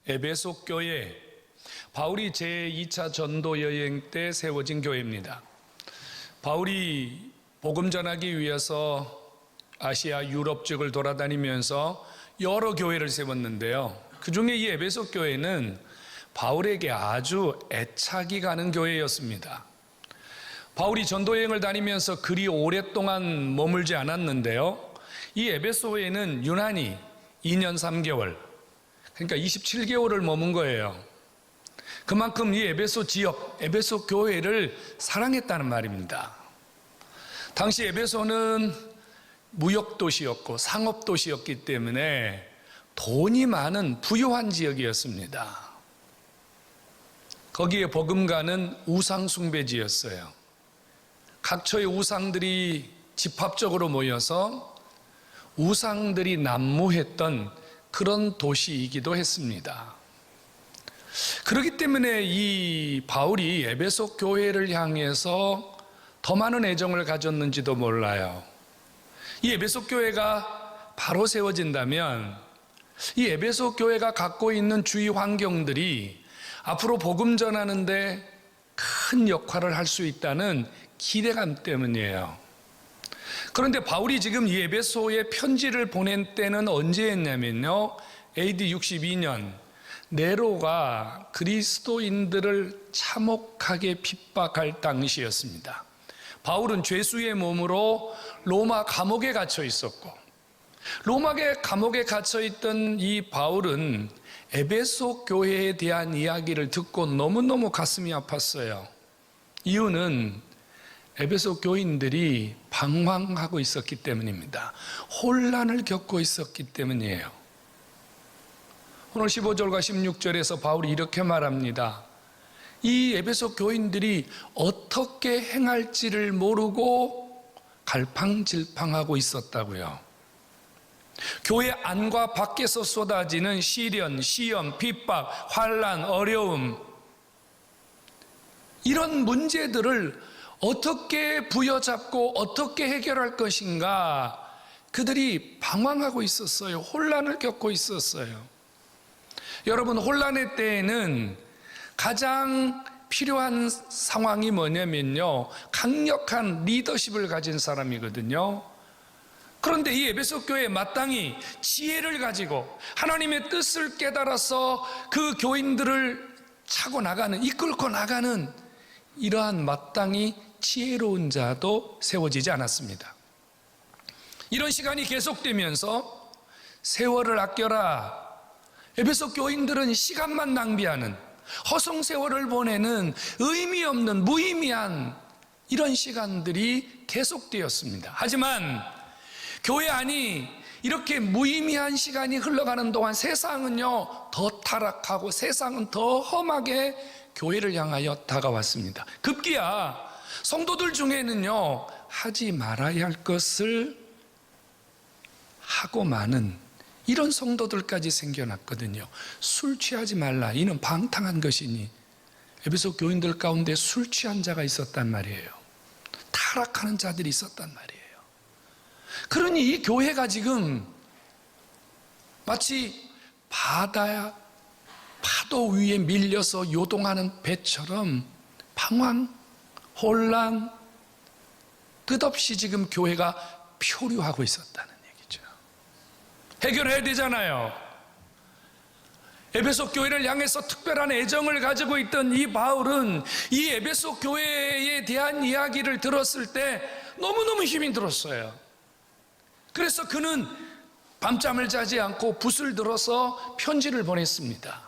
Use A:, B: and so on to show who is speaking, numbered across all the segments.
A: 에베소 교회, 바울이 제2차 전도 여행 때 세워진 교회입니다. 바울이 복음 전하기 위해서 아시아 유럽 쪽을 돌아다니면서 여러 교회를 세웠는데요. 그 중에 이 에베소 교회는 바울에게 아주 애착이 가는 교회였습니다. 바울이 전도 여행을 다니면서 그리 오랫동안 머물지 않았는데요. 이 에베소에는 유난히 2년 3개월, 그러니까 27개월을 머문 거예요. 그만큼 이 에베소 지역, 에베소 교회를 사랑했다는 말입니다. 당시 에베소는 무역도시였고 상업도시였기 때문에 돈이 많은 부유한 지역이었습니다. 거기에 버금가는 우상숭배지였어요. 각처의 우상들이 집합적으로 모여서 우상들이 난무했던 그런 도시이기도 했습니다. 그렇기 때문에 이 바울이 에베소 교회를 향해서 더 많은 애정을 가졌는지도 몰라요. 이 에베소 교회가 바로 세워진다면 이 에베소 교회가 갖고 있는 주위 환경들이 앞으로 복음 전하는데 큰 역할을 할 수 있다는 기대감 때문이에요. 그런데 바울이 지금 이 에베소에 편지를 보낸 때는 언제였냐면요, AD 62년 네로가 그리스도인들을 참혹하게 핍박할 당시였습니다. 바울은 죄수의 몸으로 로마 감옥에 갇혀 있었고, 로마의 감옥에 갇혀 있던 이 바울은 에베소 교회에 대한 이야기를 듣고 너무너무 가슴이 아팠어요. 이유는 에베소 교인들이 방황하고 있었기 때문입니다. 혼란을 겪고 있었기 때문이에요. 오늘 15절과 16절에서 바울이 이렇게 말합니다. 이 에베소 교인들이 어떻게 행할지를 모르고 갈팡질팡하고 있었다고요. 교회 안과 밖에서 쏟아지는 시련, 시험, 핍박, 환난, 어려움, 이런 문제들을 어떻게 부여잡고 어떻게 해결할 것인가, 그들이 방황하고 있었어요. 혼란을 겪고 있었어요. 여러분, 혼란의 때에는 가장 필요한 상황이 뭐냐면요, 강력한 리더십을 가진 사람이거든요. 그런데 이 에베소 교회에 마땅히 지혜를 가지고 하나님의 뜻을 깨달아서 그 교인들을 차고 나가는, 이끌고 나가는 이러한 마땅히 지혜로운 자도 세워지지 않았습니다. 이런 시간이 계속되면서 세월을 아껴라, 에베소 교인들은 시간만 낭비하는, 허송세월을 보내는 의미 없는 무의미한 이런 시간들이 계속되었습니다. 하지만 교회 안이 이렇게 무의미한 시간이 흘러가는 동안 세상은요 더 타락하고 세상은 더 험하게 교회를 향하여 다가왔습니다. 급기야 성도들 중에는요 하지 말아야 할 것을 하고 마는 이런 성도들까지 생겨났거든요. 술 취하지 말라, 이는 방탕한 것이니. 에베소 교인들 가운데 술 취한 자가 있었단 말이에요. 타락하는 자들이 있었단 말이에요. 그러니 이 교회가 지금 마치 바다야 파도 위에 밀려서 요동하는 배처럼 방황, 혼란, 끝없이 지금 교회가 표류하고 있었다는 얘기죠. 해결해야 되잖아요. 에베소 교회를 향해서 특별한 애정을 가지고 있던 이 바울은 이 에베소 교회에 대한 이야기를 들었을 때 너무너무 힘이 들었어요. 그래서 그는 밤잠을 자지 않고 붓을 들어서 편지를 보냈습니다.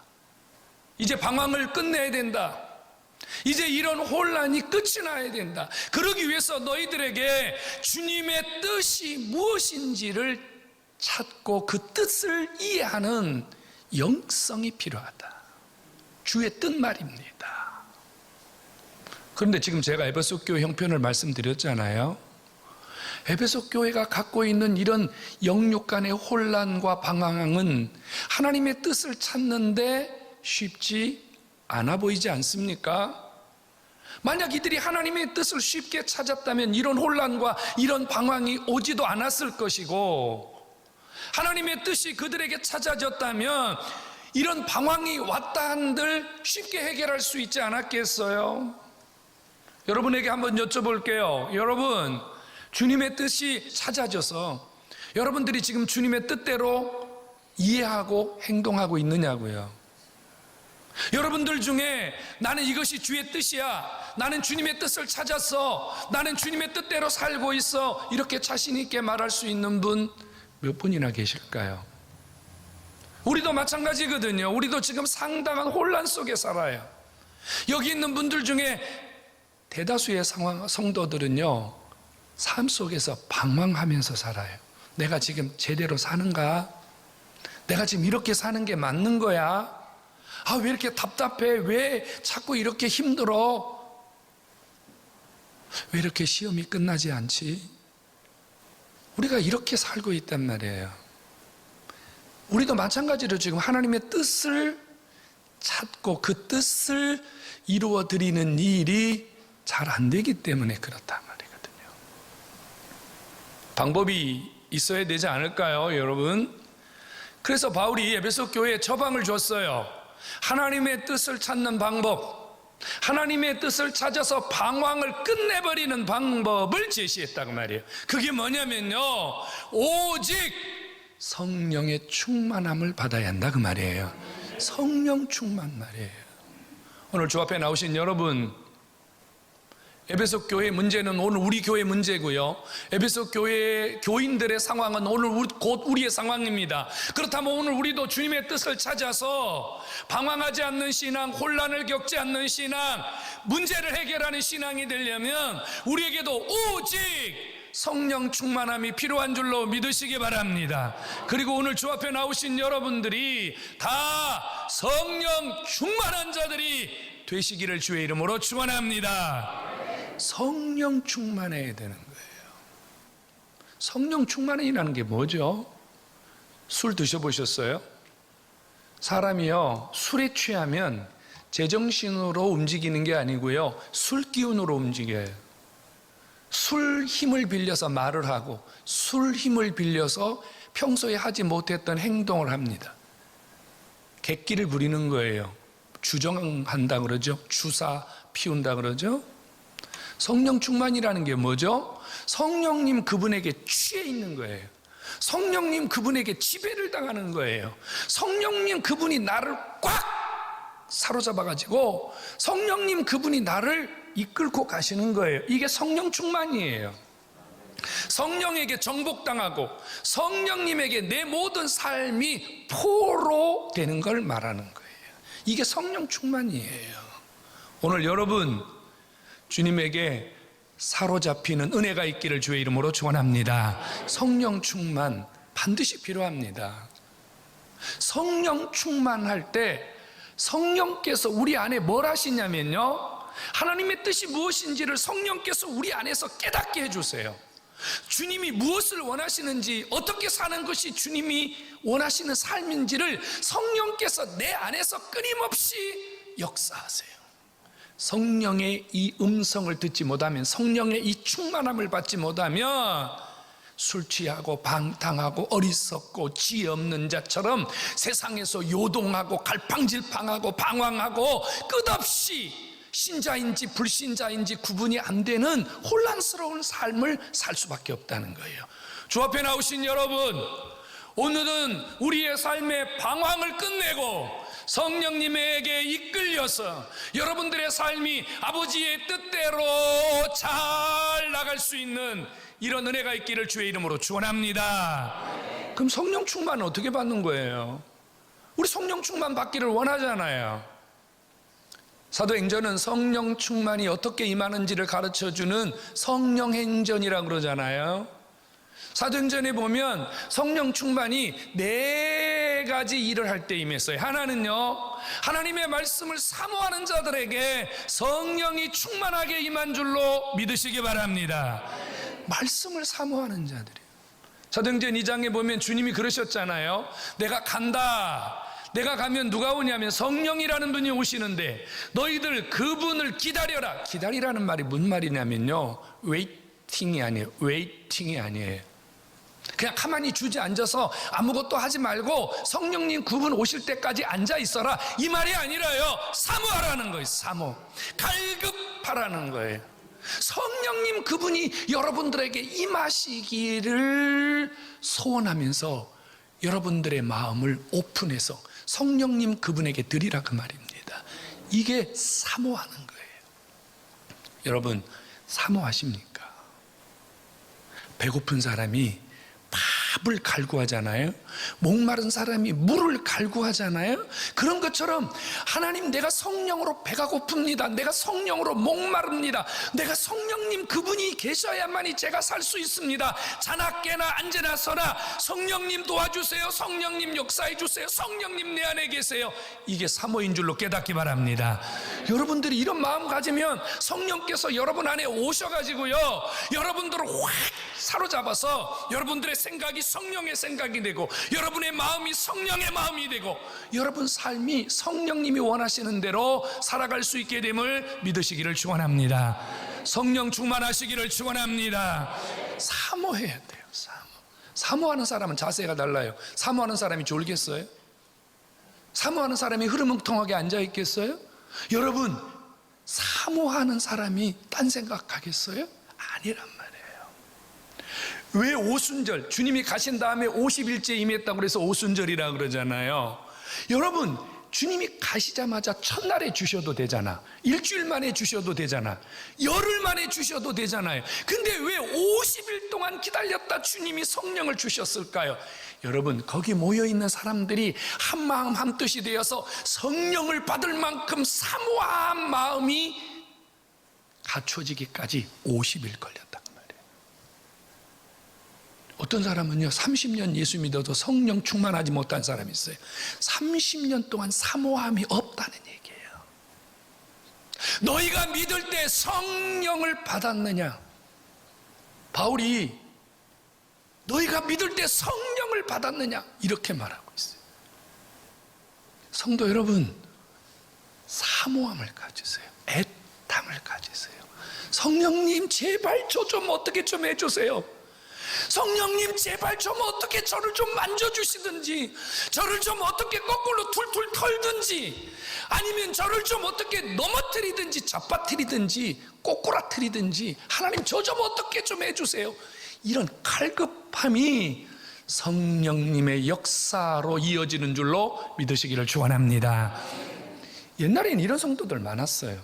A: 이제 방황을 끝내야 된다. 이제 이런 혼란이 끝이 나야 된다. 그러기 위해서 너희들에게 주님의 뜻이 무엇인지를 찾고 그 뜻을 이해하는 영성이 필요하다. 주의 뜻 말입니다. 그런데 지금 제가 에베소 교회 형편을 말씀드렸잖아요. 에베소 교회가 갖고 있는 이런 영육 간의 혼란과 방황은 하나님의 뜻을 찾는데 쉽지 않아 보이지 않습니까? 만약 이들이 하나님의 뜻을 쉽게 찾았다면 이런 혼란과 이런 방황이 오지도 않았을 것이고, 하나님의 뜻이 그들에게 찾아졌다면 이런 방황이 왔다 한들 쉽게 해결할 수 있지 않았겠어요? 여러분에게 한번 여쭤볼게요. 여러분, 주님의 뜻이 찾아져서 여러분들이 지금 주님의 뜻대로 이해하고 행동하고 있느냐고요. 여러분들 중에 나는 이것이 주의 뜻이야, 나는 주님의 뜻을 찾았어, 나는 주님의 뜻대로 살고 있어, 이렇게 자신 있게 말할 수 있는 분 몇 분이나 계실까요? 우리도 마찬가지거든요. 우리도 지금 상당한 혼란 속에 살아요. 여기 있는 분들 중에 대다수의 성도들은요, 삶 속에서 방황하면서 살아요. 내가 지금 제대로 사는가? 내가 지금 이렇게 사는 게 맞는 거야? 아, 왜 이렇게 답답해? 왜 자꾸 이렇게 힘들어? 왜 이렇게 시험이 끝나지 않지? 우리가 이렇게 살고 있단 말이에요. 우리도 마찬가지로 지금 하나님의 뜻을 찾고 그 뜻을 이루어 드리는 일이 잘 안 되기 때문에 그렇단 말이거든요. 방법이 있어야 되지 않을까요, 여러분? 그래서 바울이 에베소 교회에 처방을 줬어요. 하나님의 뜻을 찾는 방법, 하나님의 뜻을 찾아서 방황을 끝내버리는 방법을 제시했다고 말이에요. 그게 뭐냐면요, 오직 성령의 충만함을 받아야 한다 그 말이에요. 성령 충만 말이에요. 오늘 주 앞에 나오신 여러분, 에베소 교회 문제는 오늘 우리 교회 문제고요, 에베소 교회 교인들의 상황은 오늘 곧 우리의 상황입니다. 그렇다면 오늘 우리도 주님의 뜻을 찾아서 방황하지 않는 신앙, 혼란을 겪지 않는 신앙, 문제를 해결하는 신앙이 되려면 우리에게도 오직 성령 충만함이 필요한 줄로 믿으시기 바랍니다. 그리고 오늘 주 앞에 나오신 여러분들이 다 성령 충만한 자들이 되시기를 주의 이름으로 축원합니다. 성령 충만해야 되는 거예요. 성령 충만이라는 게 뭐죠? 술 드셔보셨어요? 사람이요, 술에 취하면 제정신으로 움직이는 게 아니고요, 술 기운으로 움직여요. 술 힘을 빌려서 말을 하고, 술 힘을 빌려서 평소에 하지 못했던 행동을 합니다. 객기를 부리는 거예요. 주정한다 그러죠. 주사 피운다 그러죠. 성령 충만이라는 게 뭐죠? 성령님 그분에게 취해 있는 거예요. 성령님 그분에게 지배를 당하는 거예요. 성령님 그분이 나를 꽉 사로잡아 가지고 성령님 그분이 나를 이끌고 가시는 거예요. 이게 성령 충만이에요. 성령에게 정복당하고 성령님에게 내 모든 삶이 포로되는 걸 말하는 거예요. 이게 성령 충만이에요. 오늘 여러분, 주님에게 사로잡히는 은혜가 있기를 주의 이름으로 축원합니다. 성령 충만 반드시 필요합니다. 성령 충만할 때 성령께서 우리 안에 뭘 하시냐면요, 하나님의 뜻이 무엇인지를 성령께서 우리 안에서 깨닫게 해주세요. 주님이 무엇을 원하시는지, 어떻게 사는 것이 주님이 원하시는 삶인지를 성령께서 내 안에서 끊임없이 역사하세요. 성령의 이 음성을 듣지 못하면, 성령의 이 충만함을 받지 못하면 술 취하고 방탕하고 어리석고 지혜 없는 자처럼 세상에서 요동하고 갈팡질팡하고 방황하고 끝없이 신자인지 불신자인지 구분이 안 되는 혼란스러운 삶을 살 수밖에 없다는 거예요. 주 앞에 나오신 여러분, 오늘은 우리의 삶의 방황을 끝내고 성령님에게 이끌려서 여러분들의 삶이 아버지의 뜻대로 잘 나갈 수 있는 이런 은혜가 있기를 주의 이름으로 축원합니다. 그럼 성령 충만은 어떻게 받는 거예요? 우리 성령 충만 받기를 원하잖아요. 사도행전은 성령 충만이 어떻게 임하는지를 가르쳐주는 성령행전이라고 그러잖아요. 사도행전에 보면 성령 충만이 4가지 일을 할 때 임했어요. 하나는요, 하나님의 말씀을 사모하는 자들에게 성령이 충만하게 임한 줄로 믿으시기 바랍니다. 말씀을 사모하는 자들이에요. 사도행전 2장에 보면 주님이 그러셨잖아요. 내가 간다. 내가 가면 누가 오냐면 성령이라는 분이 오시는데 너희들 그분을 기다려라. 기다리라는 말이 무슨 말이냐면요, 웨이팅이 아니에요. 그냥 가만히 주저앉아서 아무것도 하지 말고 성령님 그분 오실 때까지 앉아 있어라, 이 말이 아니라요, 사모하라는 거예요. 사모, 갈급하라는 거예요. 성령님 그분이 여러분들에게 임하시기를 소원하면서 여러분들의 마음을 오픈해서 성령님 그분에게 드리라, 그 말입니다. 이게 사모하는 거예요. 여러분, 사모하십니까? 배고픈 사람이 밥을 갈구하잖아요. 목마른 사람이 물을 갈구하잖아요. 그런 것처럼 하나님, 내가 성령으로 배가 고픕니다. 내가 성령으로 목마릅니다. 내가 성령님 그분이 계셔야만이 제가 살 수 있습니다. 자나 깨나 앉으나 서나 성령님 도와주세요. 성령님 역사해 주세요. 성령님 내 안에 계세요. 이게 사모인 줄로 깨닫기 바랍니다. 여러분들이 이런 마음 가지면 성령께서 여러분 안에 오셔가지고요, 여러분들을 확 사로잡아서 여러분들의 생각이 성령의 생각이 되고, 여러분의 마음이 성령의 마음이 되고, 여러분 삶이 성령님이 원하시는 대로 살아갈 수 있게 됨을 믿으시기를 축원합니다. 성령 충만하시기를 축원합니다. 사모해야 돼요. 사모하는 사람은 자세가 달라요. 사모하는 사람이 졸겠어요? 사모하는 사람이 흐르멍텅하게 앉아 있겠어요? 여러분, 사모하는 사람이 딴 생각하겠어요? 아니란 말이에요. 왜 오순절, 주님이 가신 다음에 50일째 임했다고 그래서 오순절이라 그러잖아요. 여러분, 주님이 가시자마자 첫날에 주셔도 되잖아. 일주일 만에 주셔도 되잖아. 열흘 만에 주셔도 되잖아요. 근데 왜 50일 동안 기다렸다 주님이 성령을 주셨을까요? 여러분, 거기 모여있는 사람들이 한마음 한뜻이 되어서 성령을 받을 만큼 사모한 마음이 갖춰지기까지 50일 걸렸다. 어떤 사람은요, 30년 예수 믿어도 성령 충만하지 못한 사람이 있어요. 30년 동안 사모함이 없다는 얘기예요. 너희가 믿을 때 성령을 받았느냐? 바울이 너희가 믿을 때 성령을 받았느냐? 이렇게 말하고 있어요. 성도 여러분, 사모함을 가지세요. 애탐을 가지세요. 성령님 제발 저 좀 어떻게 좀 해주세요. 성령님 제발 좀 어떻게 저를 좀 만져주시든지, 저를 좀 어떻게 거꾸로 툴툴 털든지, 아니면 저를 좀 어떻게 넘어뜨리든지 잡아뜨리든지 꼬꾸라뜨리든지, 하나님 저 좀 어떻게 좀 해주세요. 이런 갈급함이 성령님의 역사로 이어지는 줄로 믿으시기를 축원합니다. 옛날에는 이런 성도들 많았어요.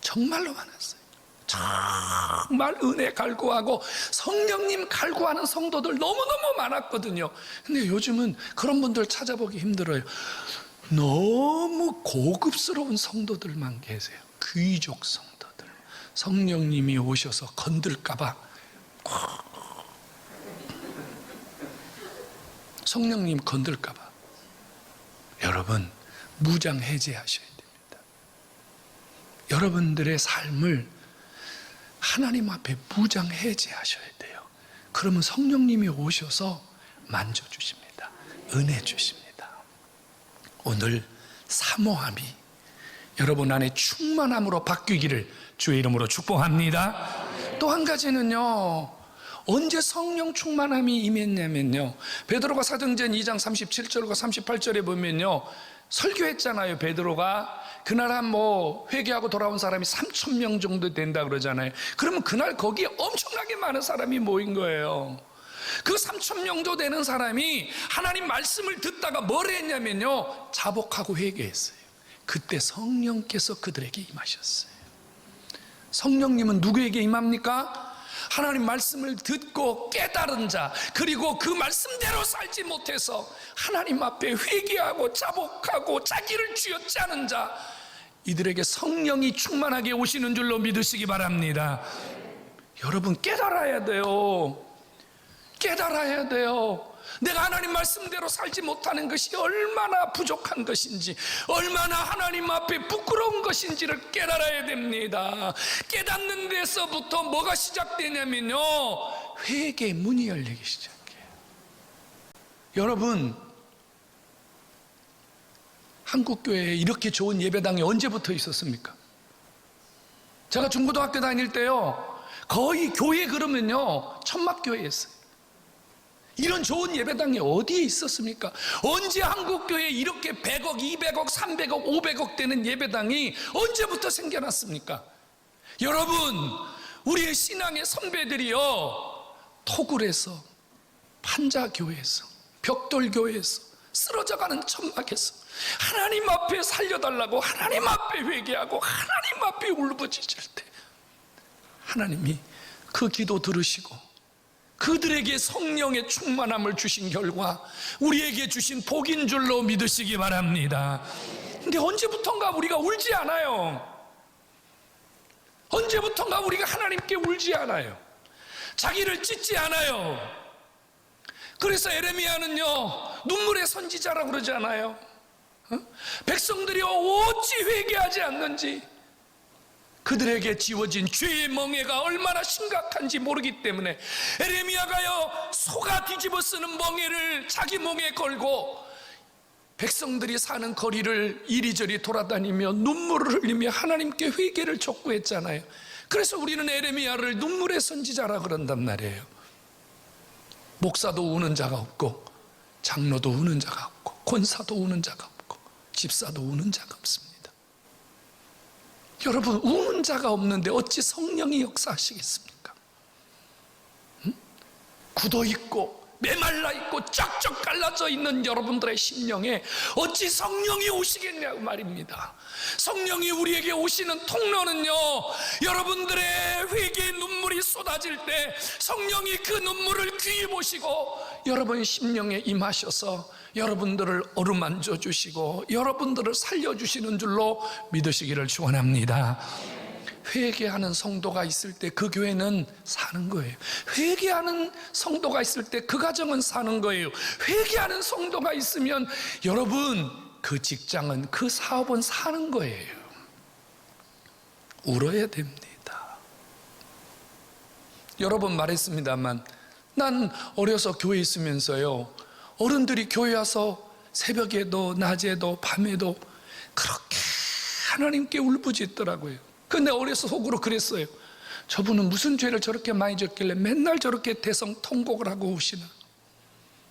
A: 정말로 많았어요. 정말 은혜 갈구하고 성령님 갈구하는 성도들 너무너무 많았거든요. 근데 요즘은 그런 분들 찾아보기 힘들어요. 너무 고급스러운 성도들만 계세요. 귀족 성도들. 성령님이 오셔서 건들까봐, 성령님 건들까봐. 여러분, 무장 해제하셔야 됩니다. 여러분들의 삶을 하나님 앞에 무장 해제하셔야 돼요. 그러면 성령님이 오셔서 만져주십니다. 은혜 주십니다. 오늘 사모함이 여러분 안에 충만함으로 바뀌기를 주의 이름으로 축복합니다. 또 한 가지는요, 언제 성령 충만함이 임했냐면요, 베드로가 사도행전 2장 37절과 38절에 보면요, 설교했잖아요. 베드로가 그날 한 회개하고 돌아온 사람이 3,000명 정도 된다 그러잖아요. 그러면 그날 거기에 엄청나게 많은 사람이 모인 거예요. 그 3,000명도 되는 사람이 하나님 말씀을 듣다가 뭘 했냐면요, 자복하고 회개했어요. 그때 성령께서 그들에게 임하셨어요. 성령님은 누구에게 임합니까? 하나님 말씀을 듣고 깨달은 자, 그리고 그 말씀대로 살지 못해서 하나님 앞에 회개하고 자복하고 자기를 쥐어짜 하는 자, 이들에게 성령이 충만하게 오시는 줄로 믿으시기 바랍니다. 여러분, 깨달아야 돼요. 깨달아야 돼요. 내가 하나님 말씀대로 살지 못하는 것이 얼마나 부족한 것인지, 얼마나 하나님 앞에 부끄러운 것인지를 깨달아야 됩니다. 깨닫는 데서부터 뭐가 시작되냐면요, 회개의 문이 열리기 시작해요. 여러분, 한국교회에 이렇게 좋은 예배당이 언제부터 있었습니까? 제가 중고등학교 다닐 때요, 거의 교회 그러면요 천막교회였어요. 이런 좋은 예배당이 어디에 있었습니까? 언제 한국교회에 이렇게 100억, 200억, 300억, 500억 되는 예배당이 언제부터 생겨났습니까? 여러분, 우리의 신앙의 선배들이요, 토굴에서, 판자교회에서, 벽돌교회에서, 쓰러져가는 천막에서 하나님 앞에 살려달라고, 하나님 앞에 회개하고, 하나님 앞에 울부짖을 때 하나님이 그 기도 들으시고 그들에게 성령의 충만함을 주신 결과 우리에게 주신 복인 줄로 믿으시기 바랍니다. 근데 언제부턴가 우리가 울지 않아요. 언제부턴가 우리가 하나님께 울지 않아요. 자기를 찢지 않아요. 그래서 에레미야는요, 눈물의 선지자라고 그러지 않아요? 백성들이 어찌 회개하지 않는지, 그들에게 지워진 죄의 멍에가 얼마나 심각한지 모르기 때문에 에레미야가요, 소가 뒤집어 쓰는 멍에를 자기 멍에 걸고 백성들이 사는 거리를 이리저리 돌아다니며 눈물을 흘리며 하나님께 회개를 촉구했잖아요. 그래서 우리는 에레미야를 눈물의 선지자라 그런단 말이에요. 목사도 우는 자가 없고, 장로도 우는 자가 없고, 권사도 우는 자가 없고, 집사도 우는 자가 없습니다. 여러분, 우는 자가 없는데 어찌 성령이 역사하시겠습니까? 굳어있고 메말라 있고 쩍쩍 갈라져 있는 여러분들의 심령에 어찌 성령이 오시겠냐고 말입니다. 성령이 우리에게 오시는 통로는요, 여러분들의 회개의 눈물이 쏟아질 때 성령이 그 눈물을 귀히 보시고 여러분 심령에 임하셔서 여러분들을 어루만져 주시고 여러분들을 살려주시는 줄로 믿으시기를 축원합니다. 회개하는 성도가 있을 때 그 교회는 사는 거예요. 회개하는 성도가 있을 때 그 가정은 사는 거예요. 회개하는 성도가 있으면 여러분 그 직장은, 그 사업은 사는 거예요. 울어야 됩니다. 여러 번 말했습니다만 난 어려서 교회에 있으면서요, 어른들이 교회 와서 새벽에도 낮에도 밤에도 그렇게 하나님께 울부짖더라고요. 근데 어려서 속으로 그랬어요. 저분은 무슨 죄를 저렇게 많이 졌길래 맨날 저렇게 대성통곡을 하고 오시나.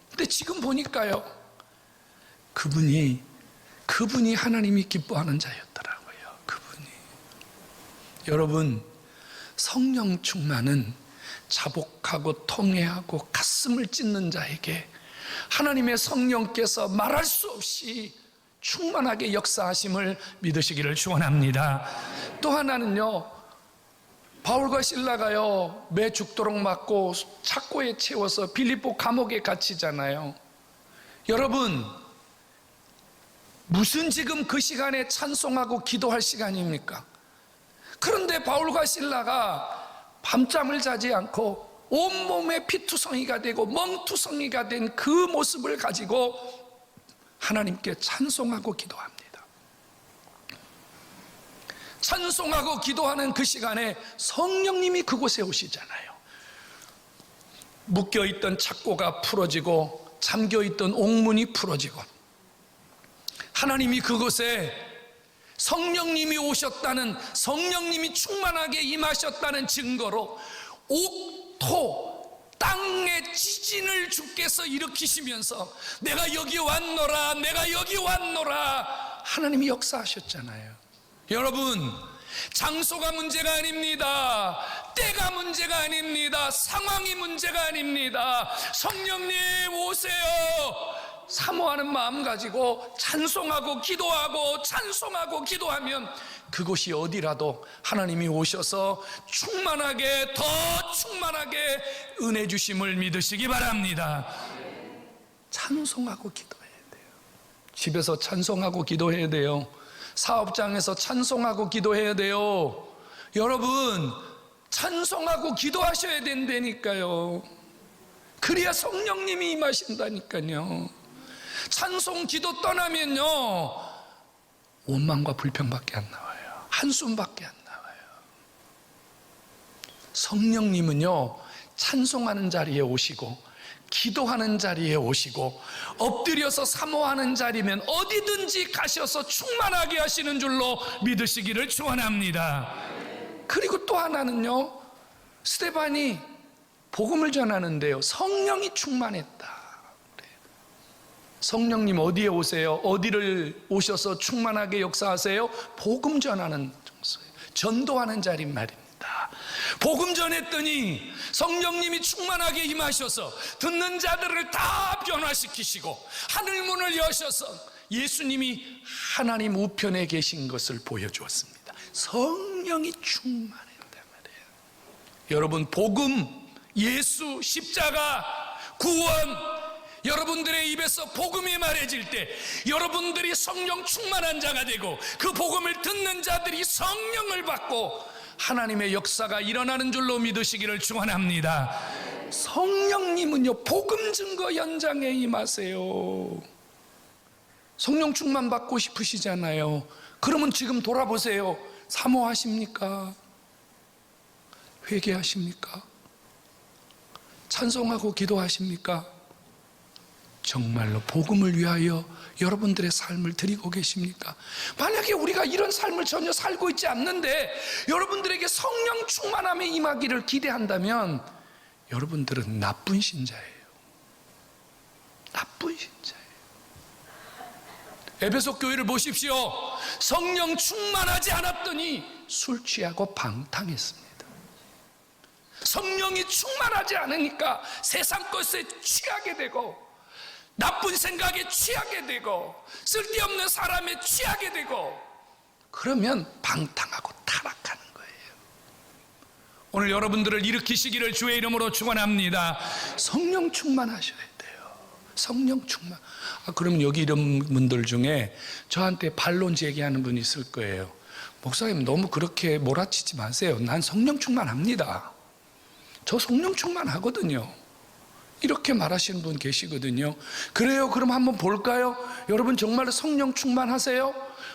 A: 근데 지금 보니까요, 그분이 하나님이 기뻐하는 자였더라고요. 그분이. 여러분, 성령 충만은 자복하고 통회하고 가슴을 찢는 자에게 하나님의 성령께서 말할 수 없이 충만하게 역사하심을 믿으시기를 축원합니다. 또 하나는요, 바울과 실라가요, 매 죽도록 맞고 착고에 채워서 빌립보 감옥에 갇히잖아요. 여러분, 무슨 지금 그 시간에 찬송하고 기도할 시간입니까? 그런데 바울과 실라가 밤잠을 자지 않고 온몸에 피투성이가 되고 멍투성이가 된 그 모습을 가지고 하나님께 찬송하고 기도합니다. 찬송하고 기도하는 그 시간에 성령님이 그곳에 오시잖아요. 묶여있던 착고가 풀어지고 잠겨있던 옥문이 풀어지고 하나님이 그곳에 성령님이 오셨다는, 성령님이 충만하게 임하셨다는 증거로 옥토 땅의 지진을 주께서 일으키시면서 내가 여기 왔노라, 내가 여기 왔노라 하나님이 역사하셨잖아요. 여러분, 장소가 문제가 아닙니다. 때가 문제가 아닙니다. 상황이 문제가 아닙니다. 성령님 오세요. 사모하는 마음 가지고 찬송하고 기도하고 찬송하고 기도하면 그곳이 어디라도 하나님이 오셔서 충만하게, 더 충만하게 은혜 주심을 믿으시기 바랍니다. 찬송하고 기도해야 돼요. 집에서 찬송하고 기도해야 돼요. 사업장에서 찬송하고 기도해야 돼요. 여러분, 찬송하고 기도하셔야 된다니까요. 그래야 성령님이 임하신다니까요. 찬송 기도 떠나면요, 원망과 불평밖에 안 나와요. 한숨밖에 안 나와요. 성령님은요, 찬송하는 자리에 오시고 기도하는 자리에 오시고 엎드려서 사모하는 자리면 어디든지 가셔서 충만하게 하시는 줄로 믿으시기를 축원합니다. 그리고 또 하나는요, 스데반이 복음을 전하는데요, 성령이 충만했다. 성령님 어디에 오세요? 어디를 오셔서 충만하게 역사하세요? 복음 전하는 장소예요. 전도하는 자리인 말입니다. 복음 전했더니 성령님이 충만하게 임하셔서 듣는 자들을 다 변화시키시고 하늘문을 여셔서 예수님이 하나님 우편에 계신 것을 보여주었습니다. 성령이 충만했단 말이에요. 여러분, 복음, 예수, 십자가, 구원, 여러분들의 입에서 복음이 말해질 때 여러분들이 성령 충만한 자가 되고 그 복음을 듣는 자들이 성령을 받고 하나님의 역사가 일어나는 줄로 믿으시기를 축원합니다. 성령님은요, 복음 증거 현장에 임하세요. 성령 충만 받고 싶으시잖아요. 그러면 지금 돌아보세요. 사모하십니까? 회개하십니까? 찬송하고 기도하십니까? 정말로 복음을 위하여 여러분들의 삶을 드리고 계십니까? 만약에 우리가 이런 삶을 전혀 살고 있지 않는데 여러분들에게 성령 충만함에 임하기를 기대한다면 여러분들은 나쁜 신자예요. 나쁜 신자예요. 에베소 교회를 보십시오. 성령 충만하지 않았더니 술 취하고 방탕했습니다. 성령이 충만하지 않으니까 세상 것에 취하게 되고 나쁜 생각에 취하게 되고 쓸데없는 사람에 취하게 되고 그러면 방탕하고 타락하는 거예요. 오늘 여러분들을 일으키시기를 주의 이름으로 축원합니다. 성령 충만하셔야 돼요. 성령 충만. 그러면 여기 이런 분들 중에 저한테 반론 제기하는 분이 있을 거예요. 목사님, 너무 그렇게 몰아치지 마세요. 난 성령 충만합니다. 저 성령 충만하거든요. 이렇게 말하시는 분 계시거든요. 그래요? 그럼 한번 볼까요? 여러분 정말로 성령 충만하세요?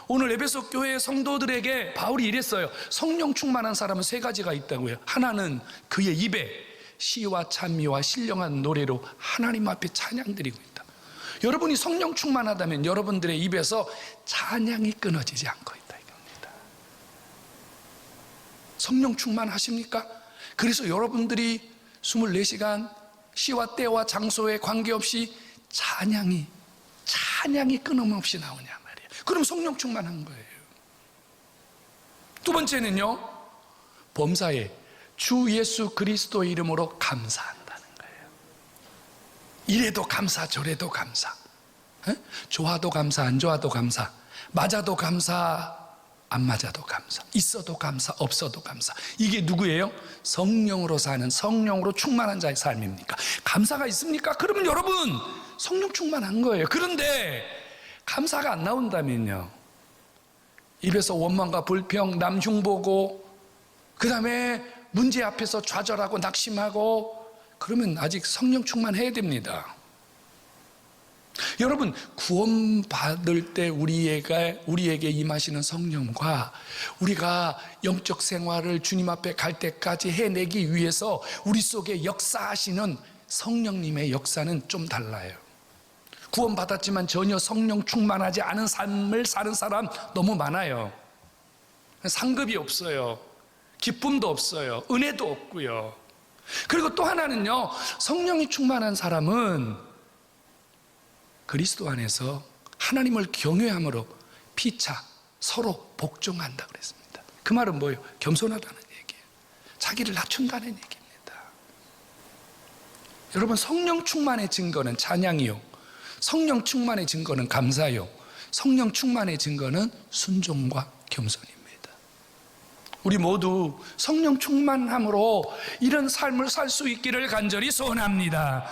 A: 오늘 에베소 교회의 성도들에게 바울이 이랬어요. 성령 충만한 사람은 세 가지가 있다고요. 하나는 그의 입에 시와 찬미와 신령한 노래로 하나님 앞에 찬양드리고 있다. 여러분이 성령 충만하다면 여러분들의 입에서 찬양이 끊어지지 않고 있다 이겁니다. 성령 충만하십니까? 그래서 여러분들이 24시간 시와 때와 장소에 관계없이 찬양이 끊임없이 나오냐 말이에요. 그럼 성령 충만한 거예요. 두 번째는요, 범사에 주 예수 그리스도 이름으로 감사한다는 거예요. 이래도 감사, 저래도 감사, 좋아도 감사, 안 좋아도 감사, 맞아도 감사, 안 맞아도 감사, 있어도 감사, 없어도 감사. 이게 누구예요? 성령으로 사는, 성령으로 충만한 자의 삶입니까? 감사가 있습니까? 그러면 여러분 성령 충만한 거예요. 그런데 감사가 안 나온다면요, 입에서 원망과 불평, 남 흉보고 그 다음에 문제 앞에서 좌절하고 낙심하고, 그러면 아직 성령 충만해야 됩니다. 여러분, 구원받을 때 우리에게 임하시는 성령과 우리가 영적 생활을 주님 앞에 갈 때까지 해내기 위해서 우리 속에 역사하시는 성령님의 역사는 좀 달라요. 구원받았지만 전혀 성령 충만하지 않은 삶을 사는 사람 너무 많아요. 상급이 없어요. 기쁨도 없어요. 은혜도 없고요. 그리고 또 하나는요, 성령이 충만한 사람은 그리스도 안에서 하나님을 경외함으로 피차 서로 복종한다 그랬습니다. 그 말은 뭐예요? 겸손하다는 얘기예요. 자기를 낮춘다는 얘기입니다. 여러분, 성령 충만의 증거는 찬양이요, 성령 충만의 증거는 감사요, 성령 충만의 증거는 순종과 겸손입니다. 우리 모두 성령 충만함으로 이런 삶을 살 수 있기를 간절히 소원합니다.